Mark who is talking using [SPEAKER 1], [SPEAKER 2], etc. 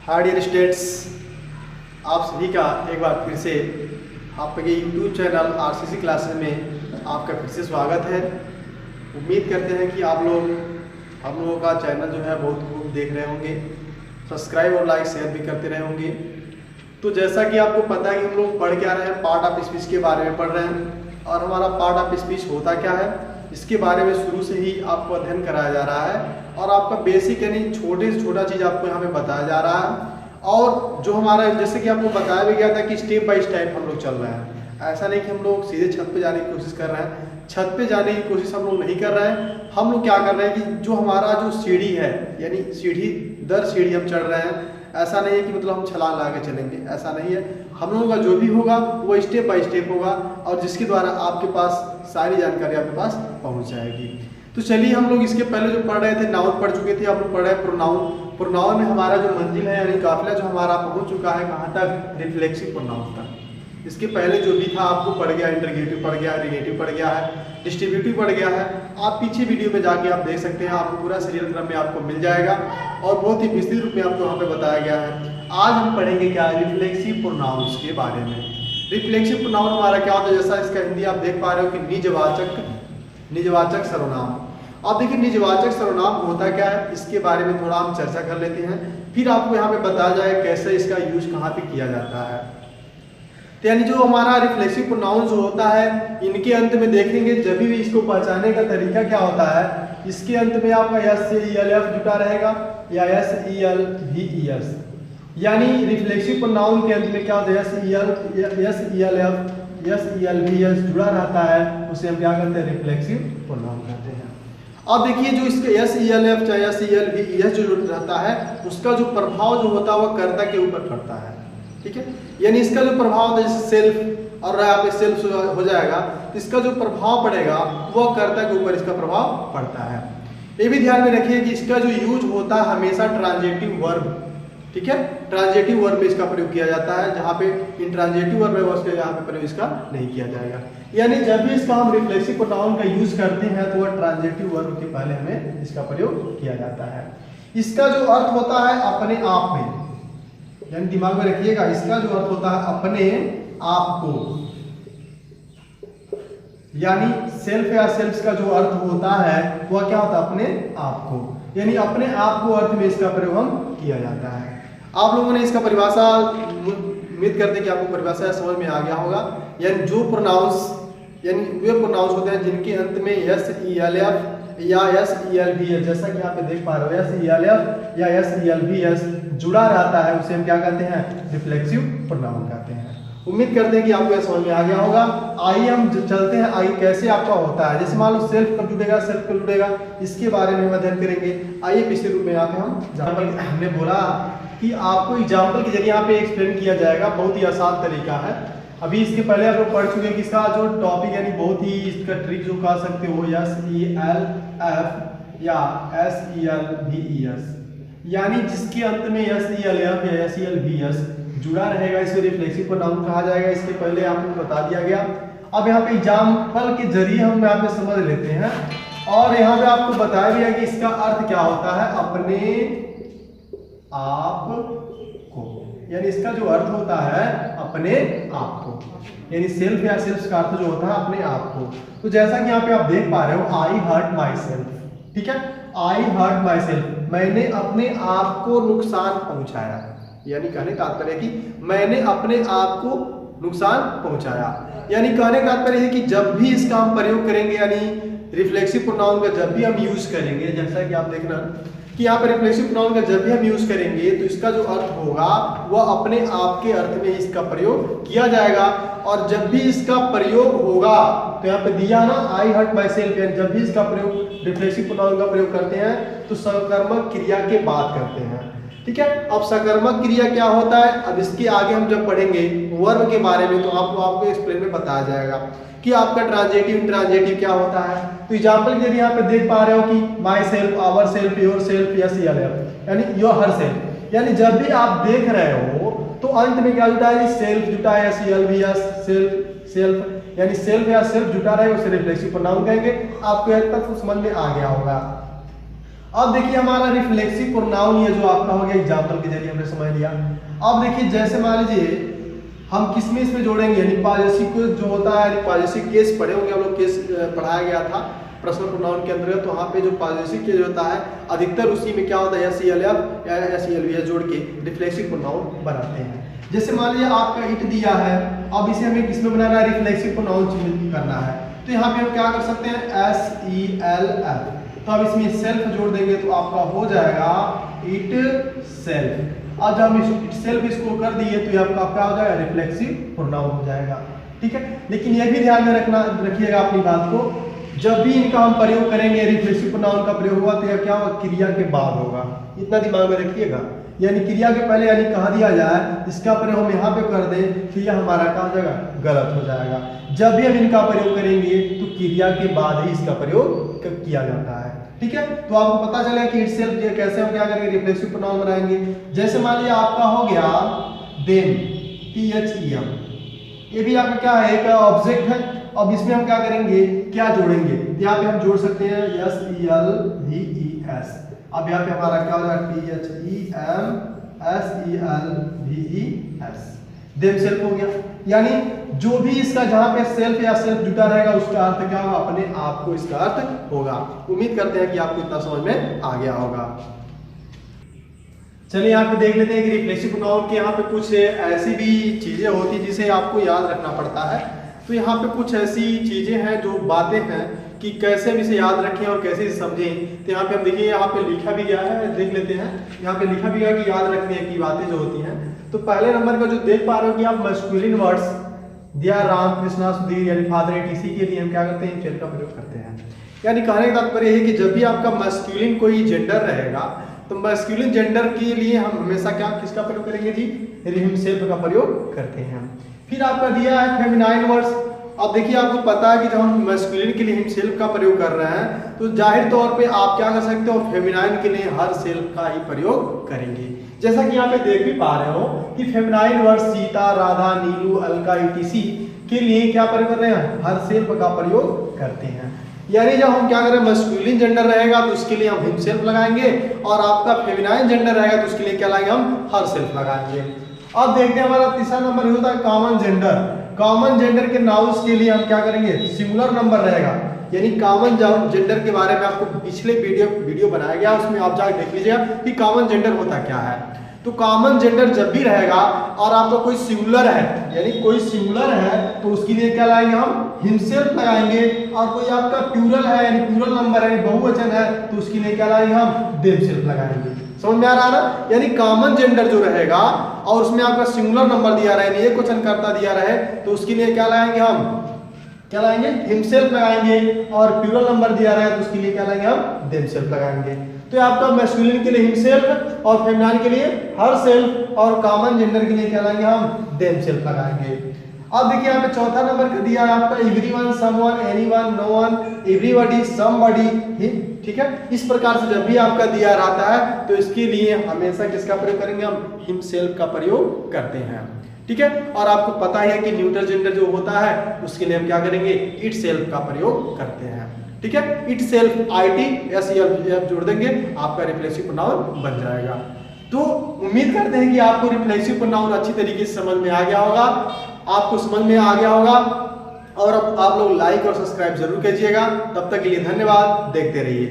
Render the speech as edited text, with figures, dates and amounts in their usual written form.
[SPEAKER 1] Hi dear students, आप सभी का एक बार फिर से आपके यूट्यूब चैनल आरसीसी क्लासेस में आपका फिर से स्वागत है। उम्मीद करते हैं कि आप लोग हम लोगों का चैनल जो है बहुत खूब देख रहे होंगे, सब्सक्राइब और लाइक शेयर भी करते रहे होंगे। तो जैसा कि आपको पता है कि हम लोग पढ़ क्या रहे हैं, पार्ट ऑफ स्पीच के बारे में पढ़ रहे हैं और हमारा पार्ट ऑफ स्पीच होता क्या है इसके बारे में शुरू से ही आपको अध्ययन कराया जा रहा है और आपका बेसिक यानी छोटे से छोटा चीज़ आपको यहाँ पे बताया जा रहा है। और जो हमारा जैसे कि आपको बताया भी गया था कि स्टेप बाय स्टेप हम लोग चल रहे हैं। ऐसा नहीं कि हम लोग सीधे छत पे जाने की कोशिश कर रहे हैं, छत पे जाने की कोशिश हम लोग नहीं कर रहे हैं। हम लोग क्या कर रहे हैं कि जो हमारा जो सीढ़ी है यानी सीढ़ी दर सीढ़ी हम चढ़ रहे हैं। ऐसा नहीं है कि मतलब हम छलांग लगा के चलेंगे, ऐसा नहीं है। हम लोगों का जो भी होगा वो स्टेप बाय स्टेप होगा और जिसके द्वारा आपके पास सारी जानकारी आपके पास पहुंच जाएगी। तो चलिए हम लोग इसके पहले जो पढ़ रहे थे नाउन पढ़ चुके थे, हम लोग पढ़ रहे हैं प्रोनाउन। प्रोनाउन में हमारा जो मंजिल है यानी काफिला जो हमारा पहुंच चुका है कहाँ तक, रिफ्लेक्सिव प्रोनाउन तक। इसके पहले जो भी था आपको पढ़ गया, इंटरगेटिव पढ़ गया, रिलेटिव पढ़ गया है, डिस्ट्रीब्यूटिव पढ़ गया है। आप पीछे वीडियो में जाके आप देख सकते हैं, आपको पूरा सीरियल क्रम में आपको मिल जाएगा और बहुत ही विस्तृत रूप में आपको वहाँ पे बताया गया है। आज हम पढ़ेंगे क्या, रिफ्लेक्सिव प्रोनाउंस के बारे में। रिफ्लेक्सिव प्रोनाउन हमारा क्या होता है, जैसा इसका हिंदी आप देख पा रहे हो कि निजवाचक सर्वनाम। अब देखिए निजवाचक सर्वनाम होता क्या है, इसके बारे में थोड़ा हम चर्चा कर लेते हैं, फिर आपको यहाँ पे बताया जाए कैसे इसका यूज कहाँ पे किया जाता है। तो यानी जो हमारा रिफ्लेक्सिव प्रोनाउन जो होता है इनके अंत में देखेंगे जब भी इसको पहचानने का तरीका क्या होता है, इसके अंत में आपका एस से ELF जुटा रहेगा या SELVES। यानी रिफ्लेक्सिव प्रोनाउन के अंत में क्या होता है, SELF जुड़ा रहता है, उसे हम क्या करते हैं, रिफ्लेक्सिव प्रोनाउन कहते हैं। अब देखिए जो इसका SELF चाहे SELVES जो रहता है उसका जो प्रभाव जो होता है वह कर्ता के ऊपर पड़ता है, ठीक है। यानी इसका जो प्रभाव होता है जैसे सेल्फ और यहाँ पे सेल्फ हो जाएगा, तो इसका जो प्रभाव पड़ेगा वह कर्ता के ऊपर इसका प्रभाव पड़ता है। ये भी ध्यान में रखिए कि इसका जो यूज होता है हमेशा ट्रांजिटिव वर्ब, ठीक है, ट्रांजिटिव वर्ब में इसका प्रयोग किया जाता है। जहाँ पे इंट्रांजिटिव वर्ब है उसके यहाँ पे प्रयोग इसका नहीं किया जाएगा। यानी जब भी इसका हम रिफ्लेक्सिव प्रोनाउन का यूज करते हैं तो वह ट्रांजिटिव वर्ब के पहले हमें इसका प्रयोग किया जाता है। इसका जो अर्थ होता है अपने आप में, यानी दिमाग में रखिएगा, इसका जो अर्थ होता है अपने आप को, यानी सेल्फ या सेल्फ का जो अर्थ होता है वह क्या होता है, अपने आप को। यानी अपने आप को अर्थ में इसका प्रयोग हम किया जाता है। आप लोगों ने इसका परिभाषा उम्मीद करते हैं कि आपको परिभाषा समझ में आ गया होगा। यानी जो प्रोनाउंस यानी वे प्रोनाउंस होते हैं जिनके अंत में SELF या SELVS, जैसा कि आप देख पा रहे हो SELF या SELVS जुड़ा रहता है, उसे हम क्या कहते हैं, रिफ्लेक्सिव प्रोनाउन कहते हैं। उम्मीद करते हैं कि आपको यह समझ में आ गया होगा। आइए हम चलते हैं, आइए कैसे आपका होता है। जैसे मान लो सेल्फ कब जुड़ेगा, सेल्फ कब जुड़ेगा, इसके बारे में हम अध्ययन करेंगे। आइए पिछले रूप में यहाँ पे हम एग्जाम्पल, हमने बोला कि आपको एग्जाम्पल के जरिए यहाँ पे एक्सप्लेन किया जाएगा, बहुत ही आसान तरीका है। अभी इसके पहले आप लोग पढ़ चुके हैं कि इसका जो टॉपिक यानी बहुत ही इसका ट्रिक जो कह सकते हो SELF या SELVES, यानी जिसके अंत में SELF या SELVES जुड़ा रहेगा इसे रिफ्लेक्सिव प्रोनाउन कहा जाएगा। इसके पहले आपको बता दिया गया। अब यहाँ पे एग्जाम्पल के जरिए हम यहाँ पे समझ लेते हैं और यहाँ पे आपको बताया गया कि इसका अर्थ क्या होता है, अपने आप को। यानी इसका जो अर्थ होता है अपने आप को, यानी सेल्फ या सेल्फ का अर्थ जो होता है अपने आप को। तो जैसा कि यहाँ पे आप देख पा रहे हो, आई हर्ट माई सेल्फ, ठीक है, आई हर्ट माई सेल्फ, मैंने अपने आप को नुकसान पहुंचाया। यानी कहने का तात्पर्य है कि मैंने अपने आप को नुकसान पहुंचाया। यानी कहने का तात्पर्य है कि जब भी इसका हम प्रयोग करेंगे, यानी रिफ्लेक्सिव प्रोनाउन का जब भी हम यूज करेंगे, जैसा कि आप देखना कि यहाँ पर रिफ्लेक्सिव प्रोनाउन का जब भी हम यूज करेंगे तो इसका जो अर्थ होगा वह अपने आप के अर्थ में इसका प्रयोग किया जाएगा। और जब भी इसका प्रयोग होगा तो यहाँ पे दिया ना आई हर्ट माई सेल्फ, जब भी इसका प्रयोग रिफ्लेक्सिव प्रोनाउन का प्रयोग करते हैं तो सकर्मक क्रिया के बाद करते हैं, ठीक है। अब सकर्मक क्रिया क्या होता है, अब इसके आगे हम जब पढ़ेंगे वर्ब के बारे में तो आपको एक्सप्लेन में बताया जाएगा कि आपका ट्रांजिटिव इंट्रांजिटिव क्या होता है। तो एग्जांपल के लिए यहाँ पे देख पा रहे हो कि myself, ourself, yourself, SELF यानी योर हर सेल्फ। यानी जब भी आप देख रहे हो तो अंत में क्या जुटा है, सेल्फ जुटा है, SELVES सेल्फ सेल्फ यानी सेल्फ या सेल्फ जुटा रहे उसे रिफ्लेक्सिव प्रोनाउन कहेंगे। आपको यह तक समझ में आ गया होगा। अब देखिए हमारा रिफ्लेक्सिव प्रोनाउन ये जो आपका हो गया एग्जाम्पल के जरिए हमने समझ लिया। अब देखिए जैसे मान लीजिए हम किस में इसमें जोड़ेंगे, यानी पॉजेसिव को जो होता है, पॉजेसिव केस पढ़े होंगे हम लोग, केस पढ़ाया गया था पर्सनल प्रोनाउन के अंतर्गत। तो वहाँ पे जो पॉजेसिव केस होता है अधिकतर उसी में क्या होता है SELF या SELV जोड़ के रिफ्लेक्सिव प्रोनाउन बनाते हैं। जैसे मान लीजिए आपका इट दिया है, अब इसे हमें किसमें बनाना है, रिफ्लेक्सिव प्रोनाउन करना है। तो यहाँ पे हम क्या कर सकते हैं SELF, तो अब इसमें सेल्फ जोड़ देंगे तो आपका हो जाएगा इट सेल्फ। अब जब हम इट सेल्फ इसको कर दिए तो ये आपका क्या हो जाएगा, रिफ्लेक्सिव प्रोनाउन हो जाएगा। ठीक है, लेकिन ये भी ध्यान में रखिएगा अपनी बात को, जब भी इनका हम प्रयोग करेंगे रिफ्लेक्सिव प्रोनाउन का प्रयोग हुआ तो यह क्या होगा, क्रिया के बाद होगा, इतना दिमाग में रखिएगा। यानी क्रिया के पहले यानी कहा दिया जाए इसका प्रयोग हम यहाँ पे कर दें तो यह हमारा क्या हो जाएगा, गलत हो जाएगा। जब भी हम इनका प्रयोग करेंगे तो क्रिया के बाद ही इसका प्रयोग किया जाता है। ठीक है, तो आपको पता चलेगा कि इटसेल्फ कैसे हम क्या करेंगे, रिफ्लेक्सिव प्रोनाउन बनाएंगे। जैसे मान लिया आपका हो गया देम, THEM, ये भी आपका क्या है, एक ऑब्जेक्ट है। अब इसमें हम क्या करेंगे, क्या जोड़ेंगे, यहाँ पे हम जोड़ सकते हैं SELVES। अब यहाँ पे हमारा क्या हो जाएगा, THEM देम सेल्फ हो गया। यानी जो भी इसका जहां पे सेल्फ या सेल्फ जुटा रहेगा उसका अर्थ क्या होगा, अपने आप को इसका अर्थ होगा। उम्मीद करते हैं कि आपको इतना समझ में आ गया होगा। चलिए यहाँ पे देख लेते हैं कि रिफ्लेक्सिव प्रोनाउन के यहाँ पे कुछ ऐसी भी चीजें होती हैं जिसे आपको याद रखना पड़ता है। तो यहाँ पे कुछ ऐसी चीजें हैं जो बातें हैं कि कैसे हम इसे याद रखें और कैसे इसे समझें। तो यहाँ पे हम देखिए, यहाँ पे लिखा भी गया है, देख लेते हैं। यहाँ पे लिखा भी गया कि याद रखने की बातें जो होती हैं। तो पहले नंबर का जो देख पा रहे हो कि आप मस्कुलिन वर्ड्स दिया राम कृष्णा सुधीर यानी फादर etc के लिए हम क्या करते हैं, इनफेल का प्रयोग करते हैं। यानी कहने का तात्पर्य है कि जब भी आपका मस्कुलिन कोई जेंडर रहेगा तो मस्कुलिन जेंडर के लिए हम हमेशा क्या किसका प्रयोग करेंगे जी, हिमसेल्फ का प्रयोग करते हैं। फिर आपका दिया है फेमिनाइन वर्ड्स। अब देखिए आपको पता है कि जब हम मस्कुलिन के लिए हिमसेल्फ का प्रयोग कर रहे हैं तो जाहिर तौर पे आप क्या कर सकते हो, फेमिनाइन के लिए हर सेल्फ का ही प्रयोग करेंगे। जैसा कि यहाँ पे देख भी पा रहे हो कि फेमिनाइन वर्ड सीता, राधा, नीलू, अलका etc के लिए क्या प्रयोग कर रहे हैं, हर सेल्फ का प्रयोग करते हैं। यानी जब हम क्या करें, मस्कुलिन जेंडर रहेगा तो उसके लिए हम हिमसेल्फ लगाएंगे, और आपका फेमिनाइन जेंडर रहेगा तो उसके लिए क्या लगाएंगे, हम हर सेल्फ लगाएंगे। अब देखते हैं हमारा तीसरा नंबर होता है कॉमन जेंडर। कॉमन जेंडर के नाउंस के लिए हम क्या करेंगे, सिंगुलर नंबर रहेगा। यानी कॉमन जेंडर के बारे में आपको पिछले वीडियो बनाया गया, उसमें आप जाकर देख लीजिएगा कि कॉमन जेंडर होता क्या है। तो कॉमन जेंडर जब भी रहेगा और आपका कोई सिंगुलर है, यानी कोई सिंगुलर है तो उसके लिए क्या लगाएंगे, हम हिमसेल्फ लगाएंगे। और कोई आपका प्लूरल है यानी प्लूरल नंबर है, बहुवचन है, तो उसके लिए क्या लगाएंगे, हम देमसेल्फ लगाएंगे। समझ में आ रहा है ना। यानी कॉमन जेंडर जो रहेगा और उसमें आपका सिंगुलर नंबर दिया रहे, एक वचनकर्ता दिया रहे, तो उसके लिए क्या लगाएंगे, हम क्या लगाएंगे, हिमसेल्फ लगाएंगे। और प्लूरल नंबर दिया रहा है तो उसके लिए क्या लगाएंगे, हम देमसेल्फ लगाएंगे। तो आपका मैस्कुलिन के लिए हिमसेल्फ और फेमिनाइन के लिए हर सेल्फ, और कॉमन जेंडर के लिए क्या लगाएंगे, हम देमसेल्फ लगाएंगे। अब देखिए यहाँ पे चौथा नंबर का दिया है आपका everyone, someone, anyone, known, everybody, somebody. ठीक है, इस प्रकार से जब भी आपका दिया रहता है तो इसके लिए हमेशा किसका प्रयोग करेंगे, हम हिमसेल्फ का प्रयोग करते हैं। ठीक है, और आपको पता ही है कि न्यूट्रल जेंडर जो होता है उसके लिए हम क्या करेंगे, इट सेल्फ का प्रयोग करते हैं। ठीक है, इट सेल्फ SELF जोड़ देंगे, आपका रिफ्लेक्सिव प्रोनाउन बन जाएगा। तो उम्मीद करते हैं कि आपको रिफ्लेक्सिव प्रोनाउन अच्छी तरीके से समझ में आ गया होगा, आपको समझ में आ गया होगा। और अब आप लोग लाइक और सब्सक्राइब जरूर कीजिएगा। तब तक के लिए धन्यवाद, देखते रहिए।